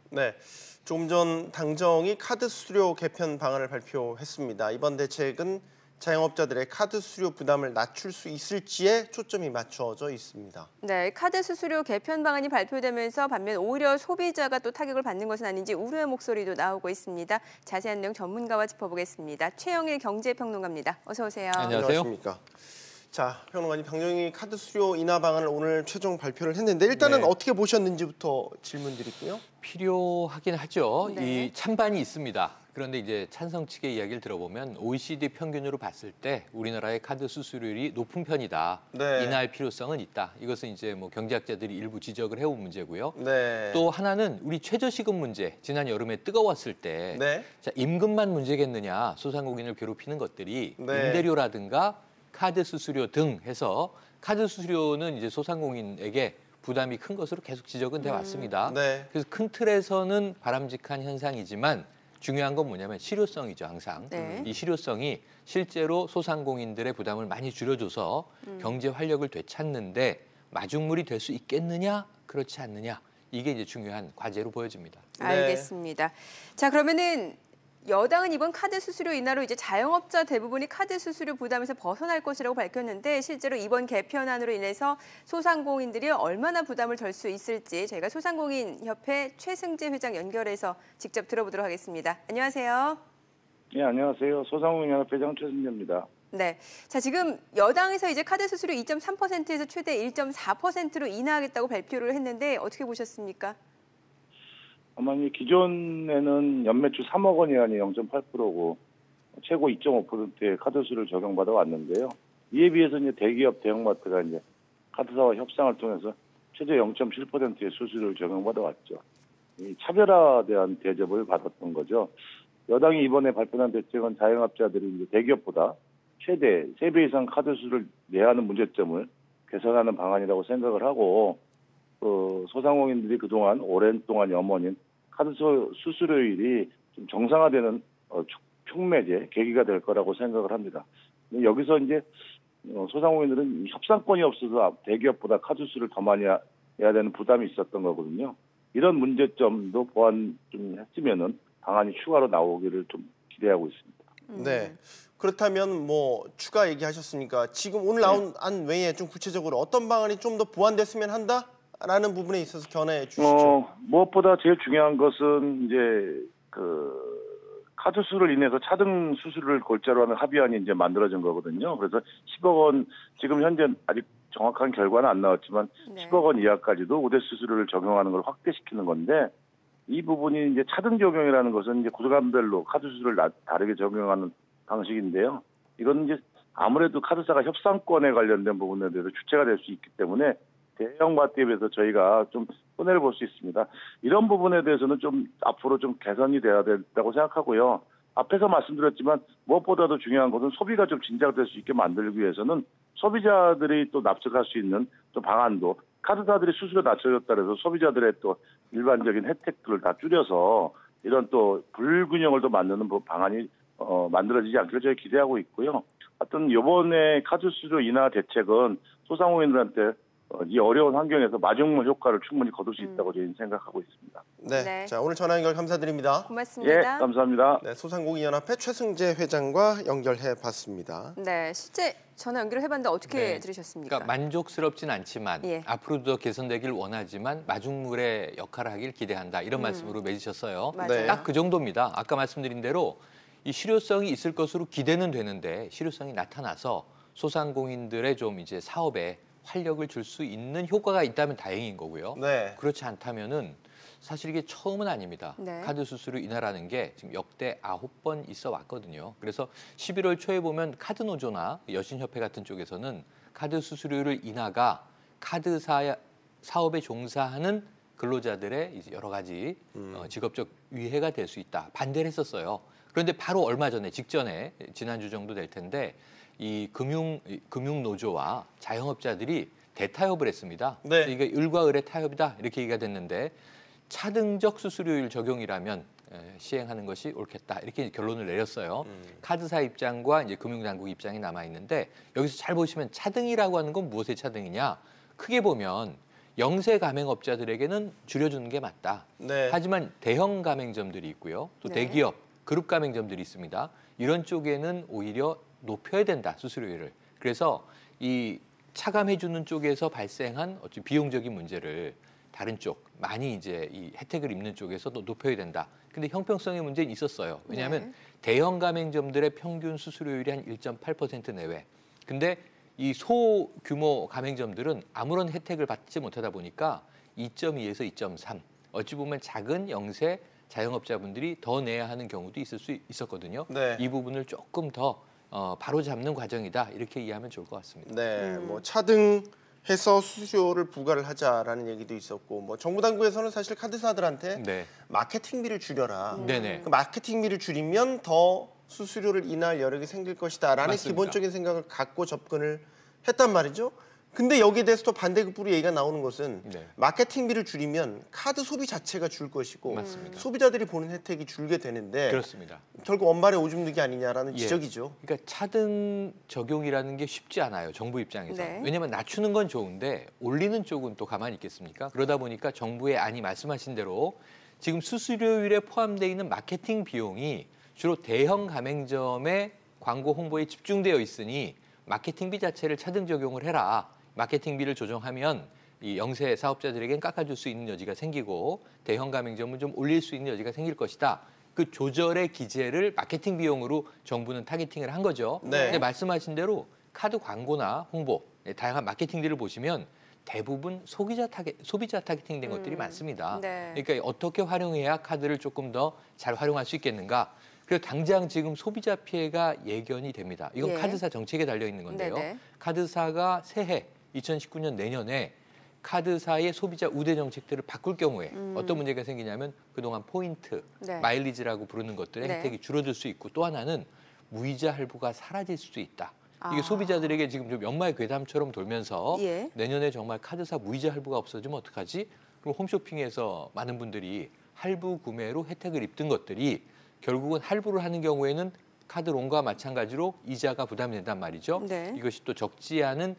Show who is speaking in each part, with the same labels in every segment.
Speaker 1: 네, 조금 전 당정이 카드 수수료 개편 방안을 발표했습니다. 이번 대책은 자영업자들의 카드 수수료 부담을 낮출 수 있을지에 초점이 맞춰져 있습니다.
Speaker 2: 네, 카드 수수료 개편 방안이 발표되면서 반면 오히려 소비자가 또 타격을 받는 것은 아닌지 우려의 목소리도 나오고 있습니다. 자세한 내용 전문가와 짚어보겠습니다. 최영일 경제평론가입니다. 어서 오세요.
Speaker 3: 안녕하세요.
Speaker 1: 안녕하십니까. 자, 평론가님, 당정이 카드 수수료 인하 방안을 오늘 최종 발표를 했는데 일단은 어떻게 보셨는지부터 질문드릴게요.
Speaker 3: 필요하긴 하죠.
Speaker 2: 네.
Speaker 3: 이 찬반이 있습니다. 그런데 이제 찬성 측의 이야기를 들어보면 OECD 평균으로 봤을 때 우리나라의 카드 수수료율이 높은 편이다.
Speaker 1: 네.
Speaker 3: 인하할 필요성은 있다. 이것은 이제 뭐 경제학자들이 일부 지적을 해온 문제고요.
Speaker 1: 네.
Speaker 3: 또 하나는 우리 최저시급 문제, 지난 여름에 뜨거웠을 때
Speaker 1: 네.
Speaker 3: 자, 임금만 문제겠느냐, 소상공인을 괴롭히는 것들이
Speaker 1: 네.
Speaker 3: 임대료라든가 카드 수수료 등 해서 카드 수수료는 이제 소상공인에게 부담이 큰 것으로 계속 지적은 돼 왔습니다.
Speaker 1: 네.
Speaker 3: 그래서 큰 틀에서는 바람직한 현상이지만 중요한 건 뭐냐면 실효성이죠, 항상.
Speaker 2: 네.
Speaker 3: 이 실효성이 실제로 소상공인들의 부담을 많이 줄여줘서 경제 활력을 되찾는데 마중물이 될 수 있겠느냐, 그렇지 않느냐. 이게 이제 중요한 과제로 보여집니다.
Speaker 1: 네.
Speaker 2: 알겠습니다. 자, 그러면은 여당은 이번 카드 수수료 인하로 이제 자영업자 대부분이 카드 수수료 부담에서 벗어날 것이라고 밝혔는데 실제로 이번 개편안으로 인해서 소상공인들이 얼마나 부담을 덜 수 있을지 저희가 소상공인협회 최승재 회장 연결해서 직접 들어보도록 하겠습니다. 안녕하세요.
Speaker 4: 네, 안녕하세요. 소상공인연합회장 최승재입니다.
Speaker 2: 네, 자 지금 여당에서 이제 카드 수수료 2.3%에서 최대 1.4%로 인하하겠다고 발표를 했는데 어떻게 보셨습니까?
Speaker 4: 아마 기존에는 연매출 3억 원이 아닌 0.8%고 최고 2.5%의 카드수를 적용받아 왔는데요. 이에 비해서 이제 대기업, 대형마트가 이제 카드사와 협상을 통해서 최대 0.7%의 수수료를 적용받아 왔죠. 이 차별화대한 대접을 받았던 거죠. 여당이 이번에 발표한 대책은 자영업자들이 이제 대기업보다 최대 3배 이상 카드수를 내야 하는 문제점을 개선하는 방안이라고 생각을 하고 소상공인들이 그동안 오랜 동안 염원인 카드 수수료율이 좀 정상화되는 촉매제 계기가 될 거라고 생각을 합니다. 여기서 이제 소상공인들은 협상권이 없어서 대기업보다 카드 수를 더 많이 해야 되는 부담이 있었던 거거든요. 이런 문제점도 보완 좀 했으면은 방안이 추가로 나오기를 좀 기대하고 있습니다.
Speaker 1: 네. 그렇다면 뭐 추가 얘기하셨으니까 지금 오늘 나온 안 외에 좀 구체적으로 어떤 방안이 좀 더 보완됐으면 한다라는 부분에 있어서 견해해 주시죠.
Speaker 4: 무엇보다 제일 중요한 것은 이제 카드 수를 인해서 차등 수수료를 골자로 하는 합의안이 이제 만들어진 거거든요. 그래서 10억 원 지금 현재 아직 정확한 결과는 안 나왔지만
Speaker 2: 네.
Speaker 4: 10억 원 이하까지도 우대 수수료를 적용하는 걸 확대시키는 건데 이 부분이 이제 차등 적용이라는 것은 이제 구간별로 카드 수수료를 다르게 적용하는 방식인데요. 이건 이제 아무래도 카드사가 협상권에 관련된 부분에 대해서 주체가 될 수 있기 때문에 대형마트에 비해서 저희가 좀 손해를 볼 수 있습니다. 이런 부분에 대해서는 좀 앞으로 좀 개선이 돼야 된다고 생각하고요. 앞에서 말씀드렸지만 무엇보다도 중요한 것은 소비가 좀 진작될 수 있게 만들기 위해서는 소비자들이 또 납득할 수 있는 또 방안도 카드사들이 수수료 낮춰줬다 해서 소비자들의 또 일반적인 혜택들을 다 줄여서 이런 또 불균형을 또 만드는 방안이 만들어지지 않기를 저희 기대하고 있고요. 하여튼 이번에 카드 수수료 인하 대책은 소상공인들한테 이 어려운 환경에서 마중물 효과를 충분히 거둘 수 있다고 저희는 생각하고 있습니다.
Speaker 1: 네.
Speaker 2: 네.
Speaker 1: 자, 오늘 전화 연결 감사드립니다.
Speaker 2: 고맙습니다.
Speaker 4: 예, 감사합니다.
Speaker 1: 네, 소상공인연합회 최승재 회장과 연결해 봤습니다.
Speaker 2: 네, 실제 전화 연결을 해봤는데 어떻게
Speaker 3: 네.
Speaker 2: 들으셨습니까?
Speaker 3: 그러니까 만족스럽진 않지만
Speaker 2: 예.
Speaker 3: 앞으로도 더 개선되길 원하지만 마중물의 역할을 하길 기대한다. 이런 말씀으로 맺으셨어요.
Speaker 2: 맞아요.
Speaker 1: 네.
Speaker 3: 딱 그 정도입니다. 아까 말씀드린 대로 이 실효성이 있을 것으로 기대는 되는데 실효성이 나타나서 소상공인들의 좀 이제 사업에 활력을 줄 수 있는 효과가 있다면 다행인 거고요.
Speaker 1: 네.
Speaker 3: 그렇지 않다면은 사실 이게 처음은 아닙니다.
Speaker 2: 네.
Speaker 3: 카드 수수료 인하라는 게 지금 역대 9번 있어 왔거든요. 그래서 11월 초에 보면 카드 노조나 여신협회 같은 쪽에서는 카드 수수료율 인하가 카드사 사업에 종사하는 근로자들의 이제 여러 가지 직업적 위해가 될 수 있다. 반대를 했었어요. 그런데 바로 얼마 전에 직전에 지난주 정도 될 텐데 이 금융 노조와 자영업자들이 대타협을 했습니다.
Speaker 1: 네.
Speaker 3: 이게 을과 을의 타협이다 이렇게 얘기가 됐는데 차등적 수수료율 적용이라면 시행하는 것이 옳겠다 이렇게 결론을 내렸어요. 카드사 입장과 이제 금융당국 입장이 남아 있는데 여기서 잘 보시면 차등이라고 하는 건 무엇의 차등이냐? 크게 보면 영세 가맹업자들에게는 줄여주는 게 맞다.
Speaker 1: 네.
Speaker 3: 하지만 대형 가맹점들이 있고요. 또
Speaker 2: 네.
Speaker 3: 대기업, 그룹 가맹점들이 있습니다. 이런 쪽에는 오히려 높여야 된다, 수수료율을. 그래서 이 차감해주는 쪽에서 발생한 어떤 비용적인 문제를 다른 쪽, 많이 이제 이 혜택을 입는 쪽에서도 높여야 된다. 근데 형평성의 문제는 있었어요. 왜냐하면
Speaker 2: 네.
Speaker 3: 대형 가맹점들의 평균 수수료율이 한 1.8% 내외. 근데 이 소규모 가맹점들은 아무런 혜택을 받지 못하다 보니까 2.2에서 2.3. 어찌 보면 작은 영세 자영업자분들이 더 내야 하는 경우도 있을 수 있었거든요.
Speaker 1: 네.
Speaker 3: 이 부분을 조금 더 바로 잡는 과정이다. 이렇게 이해하면 좋을 것 같습니다.
Speaker 1: 네, 뭐 차등해서 수수료를 부과를 하자라는 얘기도 있었고, 뭐 정부 당국에서는 사실 카드사들한테
Speaker 3: 네.
Speaker 1: 마케팅비를 줄여라.
Speaker 3: 네네.
Speaker 1: 그 마케팅비를 줄이면 더 수수료를 인하할 여력이 생길 것이다라는
Speaker 3: 맞습니다.
Speaker 1: 기본적인 생각을 갖고 접근을 했단 말이죠. 근데 여기에 대해서 또 반대급부로 얘기가 나오는 것은
Speaker 3: 네.
Speaker 1: 마케팅비를 줄이면 카드 소비 자체가 줄 것이고
Speaker 3: 맞습니다.
Speaker 1: 소비자들이 보는 혜택이 줄게 되는데
Speaker 3: 그렇습니다.
Speaker 1: 결국 원발에 오줌 누기 아니냐라는
Speaker 3: 예.
Speaker 1: 지적이죠.
Speaker 3: 그러니까 차등 적용이라는 게 쉽지 않아요. 정부 입장에서.
Speaker 2: 네.
Speaker 3: 왜냐하면 낮추는 건 좋은데 올리는 쪽은 또 가만히 있겠습니까? 그러다 보니까 정부의 안이 말씀하신 대로 지금 수수료율에 포함되어 있는 마케팅 비용이 주로 대형 가맹점의 광고 홍보에 집중되어 있으니 마케팅비 자체를 차등 적용을 해라. 마케팅비를 조정하면 이 영세 사업자들에겐 깎아줄 수 있는 여지가 생기고 대형 가맹점은 좀 올릴 수 있는 여지가 생길 것이다. 그 조절의 기제를 마케팅 비용으로 정부는 타겟팅을 한 거죠.
Speaker 1: 네.
Speaker 3: 근데 말씀하신 대로 카드 광고나 홍보, 다양한 마케팅들을 보시면 대부분 소비자 타겟팅된 것들이 많습니다.
Speaker 2: 네.
Speaker 3: 그러니까 어떻게 활용해야 카드를 조금 더 잘 활용할 수 있겠는가? 그리고 당장 지금 소비자 피해가 예견이 됩니다. 이건
Speaker 2: 예.
Speaker 3: 카드사 정책에 달려 있는 건데요.
Speaker 2: 네네.
Speaker 3: 카드사가 새해 2019년 내년에 카드사의 소비자 우대 정책들을 바꿀 경우에 어떤 문제가 생기냐면 그동안 포인트,
Speaker 2: 네.
Speaker 3: 마일리지라고 부르는 것들의
Speaker 2: 네.
Speaker 3: 혜택이 줄어들 수 있고 또 하나는 무이자 할부가 사라질 수도 있다. 이게
Speaker 2: 아.
Speaker 3: 소비자들에게 지금 좀 연말 괴담처럼 돌면서
Speaker 2: 예.
Speaker 3: 내년에 정말 카드사 무이자 할부가 없어지면 어떡하지? 그럼 홈쇼핑에서 많은 분들이 할부 구매로 혜택을 입던 것들이 결국은 할부를 하는 경우에는 카드론과 마찬가지로 이자가 부담이 된단 말이죠.
Speaker 2: 네.
Speaker 3: 이것이 또 적지 않은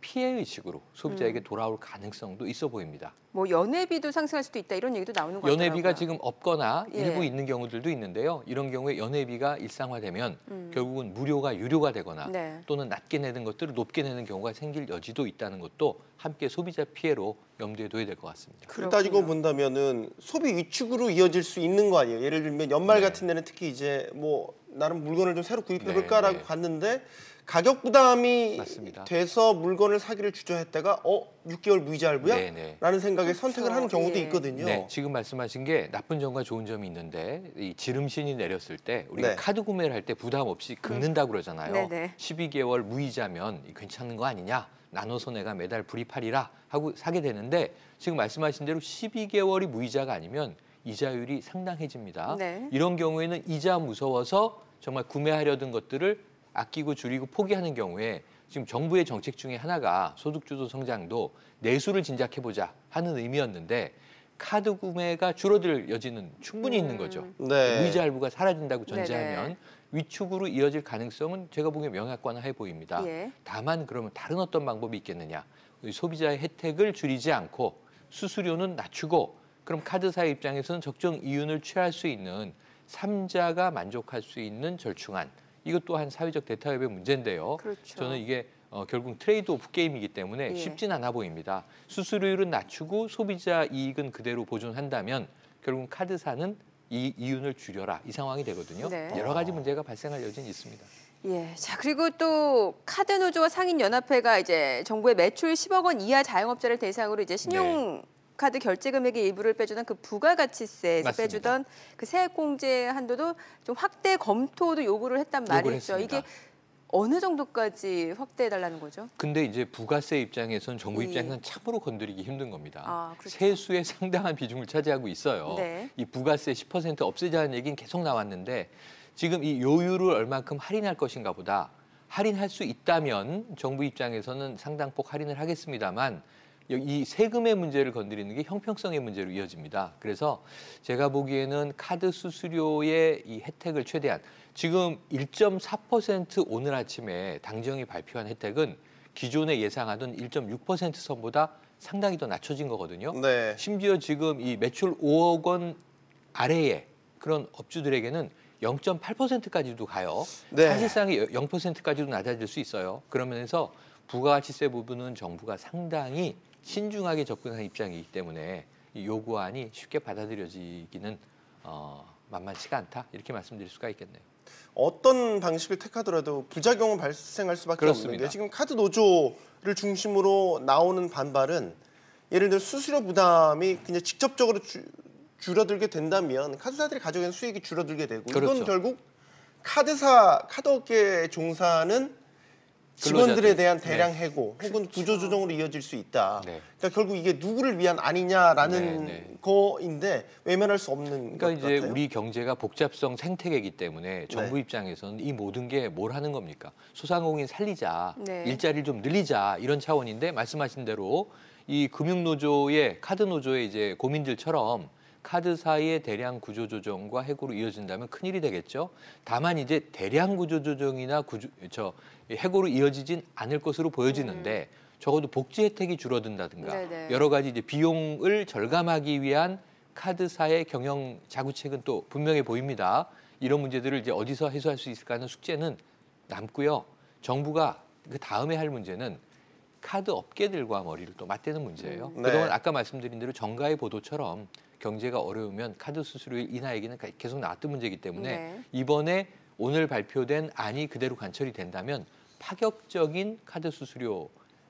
Speaker 3: 피해의식으로 소비자에게 돌아올 가능성도 있어 보입니다.
Speaker 2: 뭐 연회비도 상승할 수도 있다 이런 얘기도 나오는 것 같더라고요.
Speaker 3: 연회비가 지금 없거나
Speaker 2: 예.
Speaker 3: 일부 있는 경우들도 있는데요. 이런 경우에 연회비가 일상화되면 결국은 무료가 유료가 되거나
Speaker 2: 네.
Speaker 3: 또는 낮게 내는 것들을 높게 내는 경우가 생길 여지도 있다는 것도 함께 소비자 피해로 염두에 둬야 될 것 같습니다.
Speaker 1: 그 따지고 본다면은 소비 위축으로 이어질 수 있는 거 아니에요. 예를 들면 연말
Speaker 3: 네.
Speaker 1: 같은 데는 특히 이제 뭐 나름 물건을 좀 새로 구입해
Speaker 3: 네,
Speaker 1: 볼까라고
Speaker 3: 네.
Speaker 1: 갔는데 가격 부담이
Speaker 3: 맞습니다.
Speaker 1: 돼서 물건을 사기를 주저했다가 6개월 무이자 할부야?
Speaker 3: 네, 네.
Speaker 1: 라는 생각에
Speaker 2: 그렇죠.
Speaker 1: 선택을 하는 경우도
Speaker 2: 예.
Speaker 1: 있거든요.
Speaker 3: 네, 지금 말씀하신 게 나쁜 점과 좋은 점이 있는데 이 지름신이 내렸을 때 우리가
Speaker 1: 네.
Speaker 3: 카드 구매를 할 때 부담 없이 긁는다고 그러잖아요.
Speaker 2: 네네.
Speaker 3: 12개월 무이자면 괜찮은 거 아니냐? 나눠서 내가 매달 불입하리라 하고 사게 되는데 지금 말씀하신 대로 12개월이 무이자가 아니면 이자율이 상당해집니다.
Speaker 2: 네.
Speaker 3: 이런 경우에는 이자 무서워서 정말 구매하려던 것들을 아끼고 줄이고 포기하는 경우에 지금 정부의 정책 중에 하나가 소득주도 성장도 내수를 진작해보자 하는 의미였는데 카드 구매가 줄어들 여지는 충분히 있는 거죠.
Speaker 1: 네.
Speaker 3: 무이자 할부가 사라진다고 전제하면
Speaker 2: 네네.
Speaker 3: 위축으로 이어질 가능성은 제가 보기엔 명확관화해 보입니다.
Speaker 2: 예.
Speaker 3: 다만 그러면 다른 어떤 방법이 있겠느냐. 소비자의 혜택을 줄이지 않고 수수료는 낮추고 그럼 카드사의 입장에서는 적정 이윤을 취할 수 있는 3자가 만족할 수 있는 절충안. 이것 또한 사회적 대타협의 문제인데요.
Speaker 2: 그렇죠.
Speaker 3: 저는 이게 결국 트레이드 오프 게임이기 때문에
Speaker 2: 예.
Speaker 3: 쉽진 않아 보입니다. 수수료율은 낮추고 소비자 이익은 그대로 보존한다면 결국 카드사는 이 이윤을 줄여라 이 상황이 되거든요.
Speaker 2: 네.
Speaker 3: 여러 가지 문제가 발생할 여지는 있습니다.
Speaker 2: 예. 자, 그리고 또 카드노조와 상인연합회가 이제 정부의 매출 10억 원 이하 자영업자를 대상으로 이제 신용카드 결제 금액의 일부를 빼주던 그 부가가치세에서
Speaker 3: 맞습니다.
Speaker 2: 빼주던 그 세액공제 한도도 좀 확대 검토도 요구를 했단
Speaker 3: 요구를
Speaker 2: 말이죠.
Speaker 3: 했습니다.
Speaker 2: 이게 어느 정도까지 확대해달라는 거죠?
Speaker 3: 근데 이제 부가세 입장에서는 정부
Speaker 2: 예.
Speaker 3: 입장에서는 참으로 건드리기 힘든 겁니다.
Speaker 2: 아, 그렇죠.
Speaker 3: 세수의 상당한 비중을 차지하고 있어요.
Speaker 2: 네.
Speaker 3: 이 부가세 10% 없애자는 얘기는 계속 나왔는데 지금 이 요율을 얼만큼 할인할 것인가 보다. 할인할 수 있다면 정부 입장에서는 상당폭 할인을 하겠습니다만 이 세금의 문제를 건드리는 게 형평성의 문제로 이어집니다. 그래서 제가 보기에는 카드 수수료의 이 혜택을 최대한 지금 1.4% 오늘 아침에 당정이 발표한 혜택은 기존에 예상하던 1.6% 선보다 상당히 더 낮춰진 거거든요.
Speaker 1: 네.
Speaker 3: 심지어 지금 이 매출 5억 원 아래의 그런 업주들에게는 0.8%까지도 가요.
Speaker 1: 네.
Speaker 3: 사실상 0%까지도 낮아질 수 있어요. 그러면서 부가가치세 부분은 정부가 상당히 신중하게 접근한 입장이기 때문에 이 요구안이 쉽게 받아들여지기는 만만치가 않다 이렇게 말씀드릴 수가 있겠네요.
Speaker 1: 어떤 방식을 택하더라도 부작용은 발생할 수밖에
Speaker 3: 그렇습니다.
Speaker 1: 없는데 지금 카드 노조를 중심으로 나오는 반발은 예를 들어 수수료 부담이 그냥 직접적으로 줄어들게 된다면 카드사들이 가져가는 수익이 줄어들게 되고
Speaker 3: 그렇죠.
Speaker 1: 이건 결국 카드업계에 종사하는 직원들에
Speaker 3: 근로자들.
Speaker 1: 대한 대량
Speaker 3: 네.
Speaker 1: 해고 혹은 구조조정으로 이어질 수 있다.
Speaker 3: 네.
Speaker 1: 그러니까 결국 이게 누구를 위한 아니냐라는
Speaker 3: 네.
Speaker 1: 거인데 외면할 수 없는
Speaker 3: 그러니까
Speaker 1: 것
Speaker 3: 이제
Speaker 1: 같아요.
Speaker 3: 우리 경제가 복잡성 생태계이기 때문에 정부
Speaker 1: 네.
Speaker 3: 입장에서는 이 모든 게 뭘 하는 겁니까? 소상공인 살리자,
Speaker 2: 네.
Speaker 3: 일자리를 좀 늘리자 이런 차원인데 말씀하신 대로 이 금융노조의 카드 노조의 이제 고민들처럼 카드사의 대량 구조조정과 해고로 이어진다면 큰일이 되겠죠. 다만 이제 대량 구조조정이나 해고로 이어지진 않을 것으로 보여지는데 적어도 복지 혜택이 줄어든다든가
Speaker 2: 네네.
Speaker 3: 여러 가지 이제 비용을 절감하기 위한 카드사의 경영 자구책은 또 분명해 보입니다. 이런 문제들을 이제 어디서 해소할 수 있을까 하는 숙제는 남고요. 정부가 그 다음에 할 문제는 카드 업계들과 머리를 또 맞대는 문제예요.
Speaker 1: 네.
Speaker 3: 그동안 아까 말씀드린 대로 정가의 보도처럼 경제가 어려우면 카드 수수료의 인하 얘기는 계속 나왔던 문제이기 때문에
Speaker 2: 네.
Speaker 3: 이번에 오늘 발표된 안이 그대로 관철이 된다면 파격적인 카드 수수료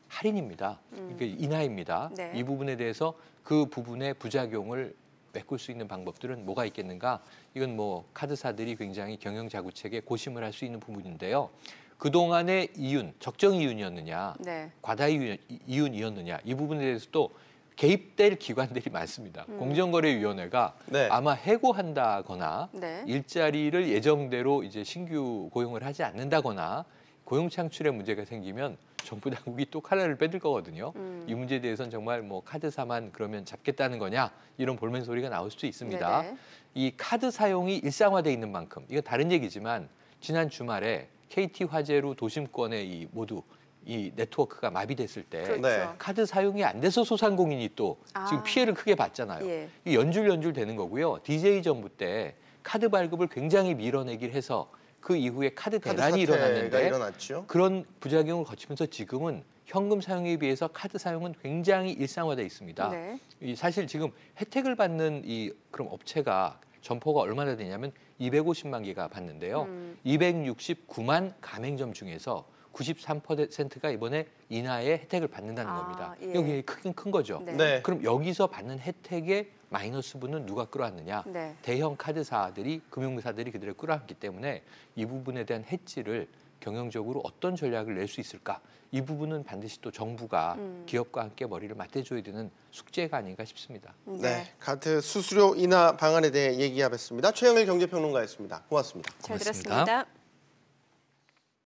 Speaker 3: 할인입니다. 그러니까 인하입니다.
Speaker 2: 네.
Speaker 3: 이 부분에 대해서 그 부분의 부작용을 메꿀 수 있는 방법들은 뭐가 있겠는가? 이건 뭐 카드사들이 굉장히 경영 자구책에 고심을 할 수 있는 부분인데요. 그동안의 이윤, 적정 이윤이었느냐,
Speaker 2: 네.
Speaker 3: 과다 이윤이었느냐 이 부분에 대해서 또 개입될 기관들이 많습니다. 공정거래위원회가
Speaker 1: 네.
Speaker 3: 아마 해고한다거나
Speaker 2: 네.
Speaker 3: 일자리를 예정대로 이제 신규 고용을 하지 않는다거나 고용 창출에 문제가 생기면 정부 당국이 또 칼날을 빼들 거거든요. 이 문제에 대해서는 정말 뭐 카드사만 그러면 잡겠다는 거냐 이런 볼멘 소리가 나올 수도 있습니다.
Speaker 2: 네네.
Speaker 3: 이 카드 사용이 일상화돼 있는 만큼 이건 다른 얘기지만 지난 주말에 KT 화재로 도심권에 이 모두 이 네트워크가 마비됐을 때
Speaker 2: 그렇죠.
Speaker 1: 네.
Speaker 3: 카드 사용이 안 돼서 소상공인이 또 지금
Speaker 2: 아.
Speaker 3: 피해를 크게 봤잖아요.
Speaker 2: 예.
Speaker 3: 이 연줄 되는 거고요. DJ 정부 때 카드 발급을 굉장히 밀어내기를 해서 그 이후에 카드
Speaker 1: 카드
Speaker 3: 대란이
Speaker 1: 사태가
Speaker 3: 일어났는데
Speaker 1: 일어났죠.
Speaker 3: 그런 부작용을 거치면서 지금은 현금 사용에 비해서 카드 사용은 굉장히 일상화돼 있습니다.
Speaker 2: 네.
Speaker 3: 이 사실 지금 혜택을 받는 이 그럼 업체가 점포가 얼마나 되냐면 250만 개가 받는데요. 269만 가맹점 중에서 93%가 이번에 인하의 혜택을 받는다는
Speaker 2: 아,
Speaker 3: 겁니다.
Speaker 2: 예.
Speaker 3: 여기 크긴 큰 거죠.
Speaker 2: 네.
Speaker 1: 네.
Speaker 3: 그럼 여기서 받는 혜택의 마이너스 분은 누가 끌어안느냐?
Speaker 2: 네.
Speaker 3: 대형 카드사들이 금융사들이 그대로 끌어안기 때문에 이 부분에 대한 해지를 경영적으로 어떤 전략을 낼 수 있을까? 이 부분은 반드시 또 정부가 기업과 함께 머리를 맞대줘야 되는 숙제가 아닌가 싶습니다.
Speaker 1: 네. 카드 수수료 인하 방안에 대해 얘기해봤습니다. 최영일 경제평론가였습니다. 고맙습니다.
Speaker 2: 잘
Speaker 3: 고맙습니다.
Speaker 2: 들었습니다.